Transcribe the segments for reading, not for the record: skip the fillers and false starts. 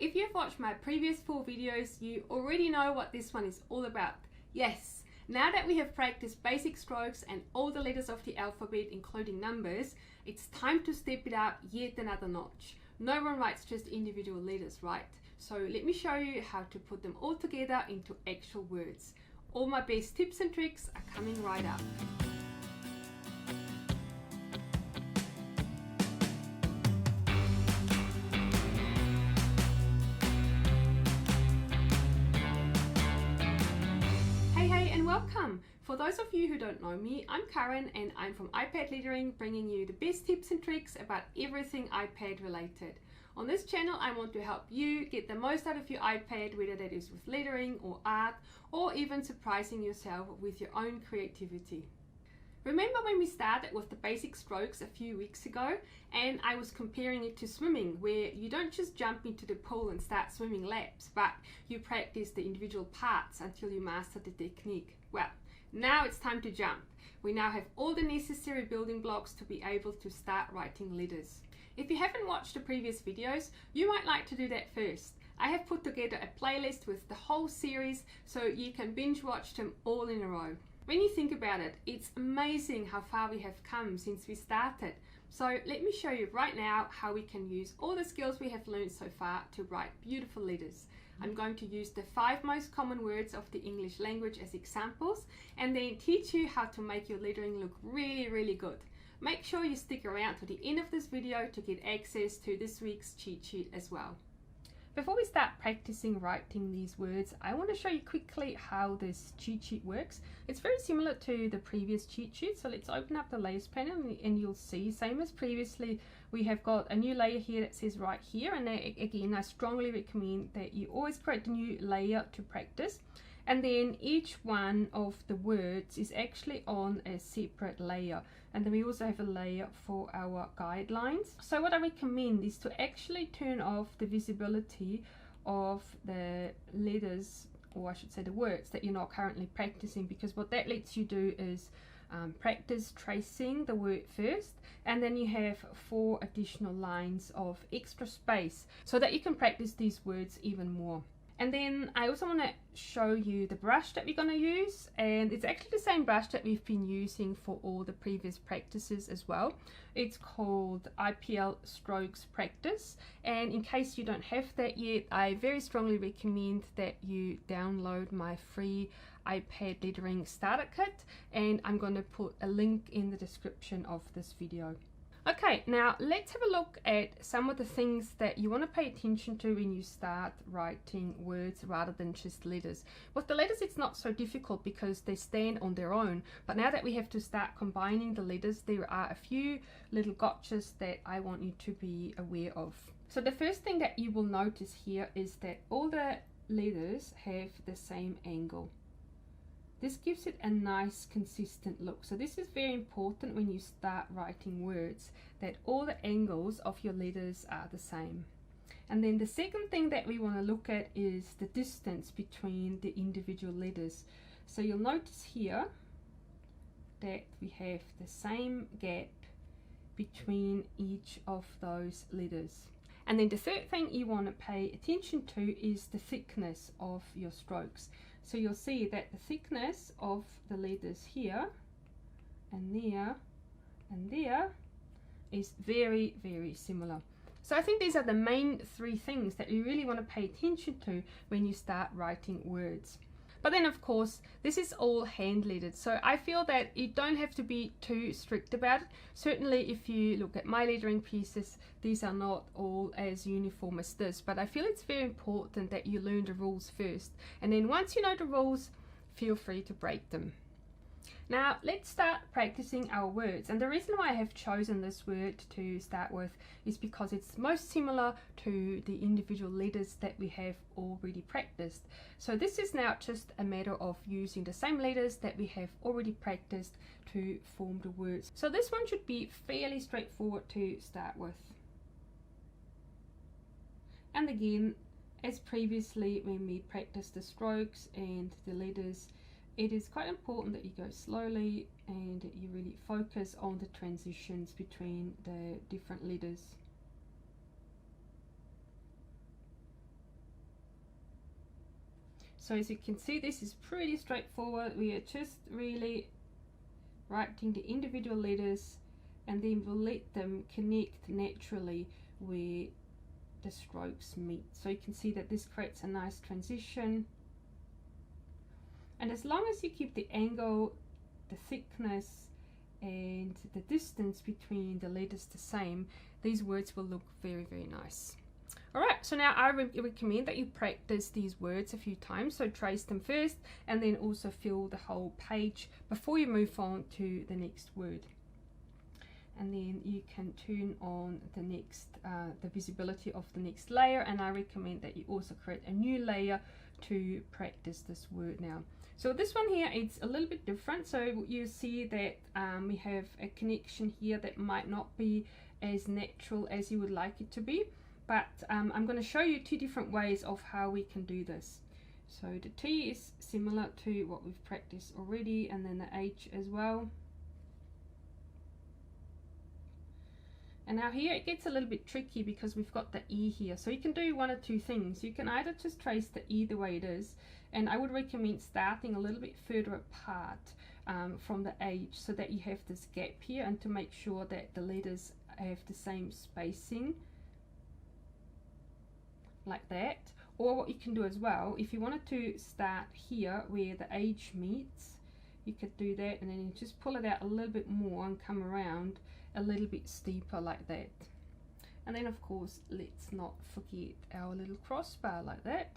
If you've watched my previous 4 videos, you already know what this one is all about. Yes, now that we have practiced basic strokes and all the letters of the alphabet, including numbers, it's time to step it up yet another notch. No one writes just individual letters, right? So let me show you how to put them all together into actual words. All my best tips and tricks are coming right up. Hey, and welcome! For those of you who don't know me, I'm Karen and I'm from iPad Lettering, bringing you the best tips and tricks about everything iPad related. On this channel, I want to help you get the most out of your iPad, whether that is with lettering or art, or even surprising yourself with your own creativity. Remember when we started with the basic strokes a few weeks ago, and I was comparing it to swimming, where you don't just jump into the pool and start swimming laps, but you practice the individual parts until you master the technique. Well, now it's time to jump. We now have all the necessary building blocks to be able to start writing letters. If you haven't watched the previous videos, you might like to do that first. I have put together a playlist with the whole series so you can binge watch them all in a row. When you think about it, it's amazing how far we have come since we started. So let me show you right now how we can use all the skills we have learned so far to write beautiful letters. I'm going to use the 5 most common words of the English language as examples and then teach you how to make your lettering look really good. Make sure you stick around to the end of this video to get access to this week's cheat sheet as well. Before we start practicing writing these words, I want to show you quickly how this cheat sheet works. It's very similar to the previous cheat sheet, so let's open up the layers panel and you'll see, same as previously, we have got a new layer here that says right here, and again I strongly recommend that you always create a new layer to practice. And then each one of the words is actually on a separate layer. And then we also have a layer for our guidelines. So what I recommend is to actually turn off the visibility of the letters, or I should say the words that you're not currently practicing, because what that lets you do is practice tracing the word first, and then you have 4 additional lines of extra space so that you can practice these words even more. And then I also want to show you the brush that we're going to use, and it's actually the same brush that we've been using for all the previous practices as well. It's called IPL Strokes Practice, and in case you don't have that yet, I very strongly recommend that you download my free iPad lettering starter kit, and I'm going to put a link in the description of this video. Okay, now let's have a look at some of the things that you want to pay attention to when you start writing words rather than just letters. With the letters it's not so difficult because they stand on their own, but now that we have to start combining the letters, there are a few little gotchas that I want you to be aware of. So the first thing that you will notice here is that all the letters have the same angle. This gives it a nice consistent look. So this is very important when you start writing words, that all the angles of your letters are the same. And then the second thing that we want to look at is the distance between the individual letters. So you'll notice here that we have the same gap between each of those letters. And then the third thing you want to pay attention to is the thickness of your strokes. So you'll see that the thickness of the letters here and there is very similar. So I think these are the main 3 things that you really want to pay attention to when you start writing words. But then of course this is all hand lettered, so I feel that you don't have to be too strict about it. Certainly if you look at my lettering pieces, these are not all as uniform as this, but I feel it's very important that you learn the rules first, and then once you know the rules, feel free to break them. Now let's start practicing our words, and the reason why I have chosen this word to start with is because it's most similar to the individual letters that we have already practiced. So this is now just a matter of using the same letters that we have already practiced to form the words. So this one should be fairly straightforward to start with. And again, as previously when we practiced the strokes and the letters, it is quite important that you go slowly and you really focus on the transitions between the different letters. So as you can see, this is pretty straightforward. We are just really writing the individual letters, and then we'll let them connect naturally where the strokes meet. So you can see that this creates a nice transition. And as long as you keep the angle, the thickness, and the distance between the letters the same, these words will look very, very nice. Alright, so now I recommend that you practice these words a few times. So trace them first, and then also fill the whole page before you move on to the next word. And then you can turn on the next, the visibility of the next layer, and I recommend that you also create a new layer to practice this word now. So this one here, it's a little bit different. So you see that we have a connection here that might not be as natural as you would like it to be, but I'm going to show you two different ways of how we can do this. So the T is similar to what we've practiced already, and then the H as well. And now here it gets a little bit tricky because we've got the E here. So you can do one or two things. You can either just trace the E the way it is, and I would recommend starting a little bit further apart from the H, so that you have this gap here, and to make sure that the letters have the same spacing, like that. Or what you can do as well, if you wanted to start here where the H meets, you could do that, and then you just pull it out a little bit more and come around a little bit steeper like that. And then of course, let's not forget our little crossbar like that.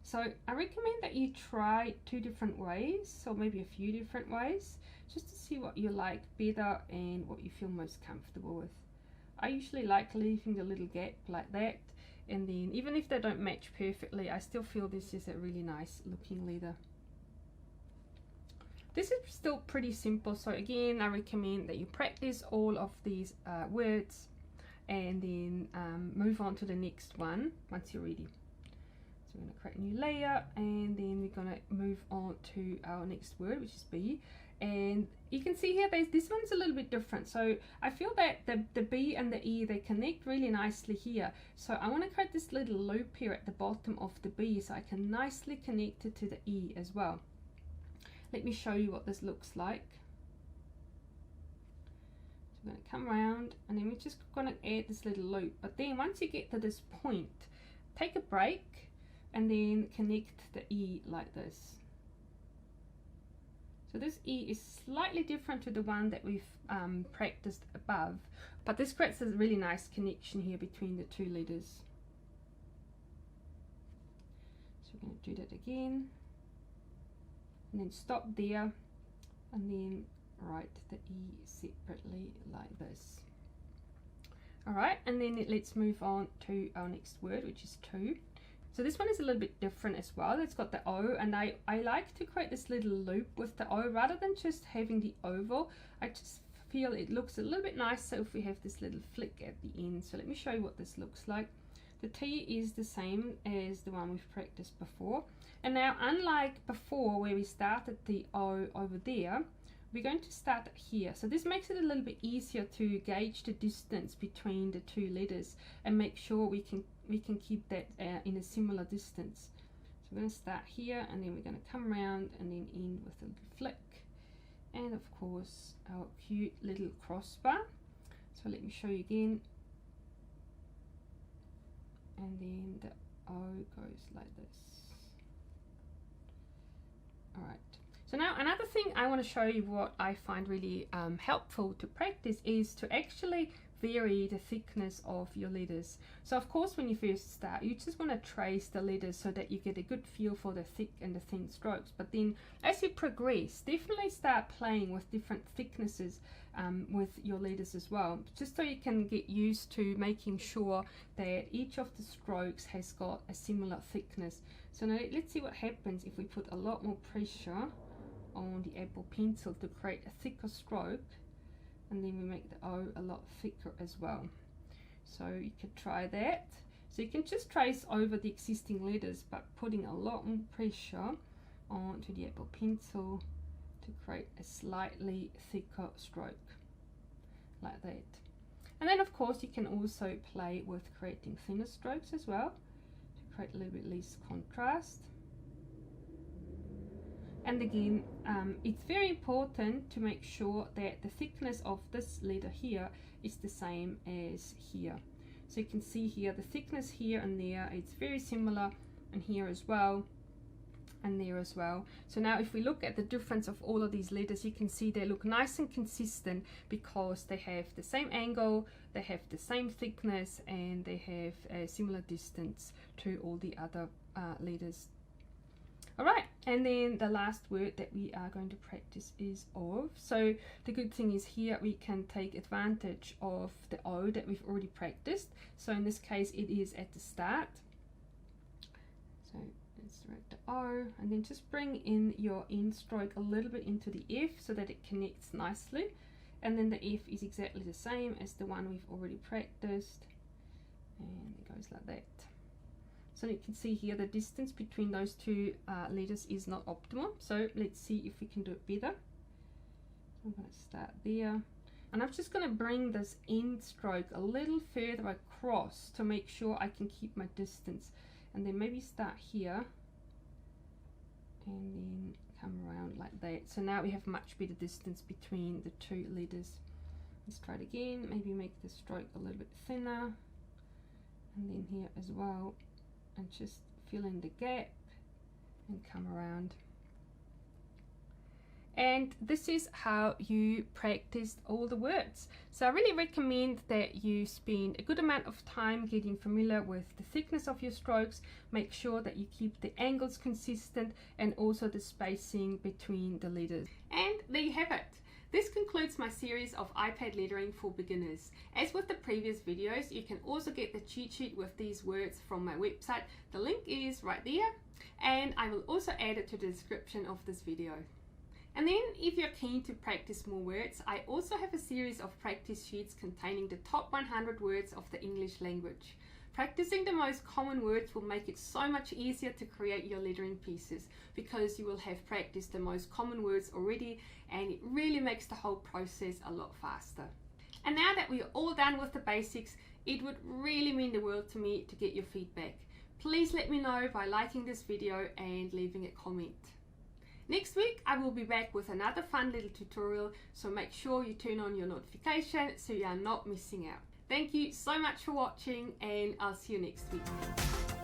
So I recommend that you try two different ways, or maybe a few different ways, just to see what you like better and what you feel most comfortable with. I usually like leaving the little gap like that, and then even if they don't match perfectly, I still feel this is a really nice looking leather. This is still pretty simple, so again, I recommend that you practice all of these words, and then move on to the next one once you're ready. So we're going to create a new layer, and then we're going to move on to our next word, which is B. And you can see here, this one's a little bit different. So I feel that the B and the E, they connect really nicely here. So I want to create this little loop here at the bottom of the B, so I can nicely connect it to the E as well. Let me show you what this looks like. So we're going to come around, and then we're just going to add this little loop. But then once you get to this point, take a break, and then connect the E like this. So this E is slightly different to the one that we've practiced above, but this creates a really nice connection here between the two letters. So we're going to do that again, and then stop there, and then write the E separately like this. Alright, and then let's move on to our next word, which is to. So this one is a little bit different as well. It's got the O, and I like to create this little loop with the O rather than just having the oval. I just feel it looks a little bit nicer if we have this little flick at the end. So let me show you what this looks like. The T is the same as the one we've practiced before. And now, unlike before where we started the O over there, we're going to start here. So this makes it a little bit easier to gauge the distance between the two letters and make sure we can keep that in a similar distance. So we're going to start here, and then we're going to come around and then end with a little flick, and of course our cute little crossbar. So let me show you again, and then the O goes like this. Alright, so now another thing I want to show you, what I find really helpful to practice, is to actually vary the thickness of your letters. So of course, when you first start, you just want to trace the letters so that you get a good feel for the thick and the thin strokes. But then as you progress, definitely start playing with different thicknesses with your letters as well, just so you can get used to making sure that each of the strokes has got a similar thickness. So now let's see what happens if we put a lot more pressure on the Apple Pencil to create a thicker stroke, and then we make the O a lot thicker as well. So you could try that. So you can just trace over the existing letters, but putting a lot more pressure onto the Apple Pencil to create a slightly thicker stroke like that. And then of course you can also play with creating thinner strokes as well, to create a little bit less contrast. And again, it's very important to make sure that the thickness of this letter here is the same as here. So you can see here the thickness here and there, it's very similar, and here as well, and there as well. So now if we look at the difference of all of these letters, you can see they look nice and consistent because they have the same angle, they have the same thickness, and they have a similar distance to all the other letters. Alright, and then the last word that we are going to practice is of. So the good thing is here we can take advantage of the O that we've already practiced. So in this case it is at the start. So let's write the O, and then just bring in your end stroke a little bit into the F so that it connects nicely. And then the F is exactly the same as the one we've already practiced. And it goes like that. So you can see here the distance between those two letters is not optimal. So let's see if we can do it better. I'm going to start there. And I'm just going to bring this end stroke a little further across to make sure I can keep my distance. And then maybe start here. And then come around like that. So now we have much better distance between the two letters. Let's try it again. Maybe make the stroke a little bit thinner. And then here as well. And just fill in the gap and come around. And this is how you practice all the words. So I really recommend that you spend a good amount of time getting familiar with the thickness of your strokes. Make sure that you keep the angles consistent and also the spacing between the letters. And there you have it. This concludes my series of iPad lettering for beginners. As with the previous videos, you can also get the cheat sheet with these words from my website. The link is right there, and I will also add it to the description of this video. And then if you're keen to practice more words, I also have a series of practice sheets containing the top 100 words of the English language. Practicing the most common words will make it so much easier to create your lettering pieces because you will have practiced the most common words already, and it really makes the whole process a lot faster. And now that we are all done with the basics, it would really mean the world to me to get your feedback. Please let me know by liking this video and leaving a comment. Next week I will be back with another fun little tutorial, so make sure you turn on your notification so you are not missing out. Thank you so much for watching, and I'll see you next week.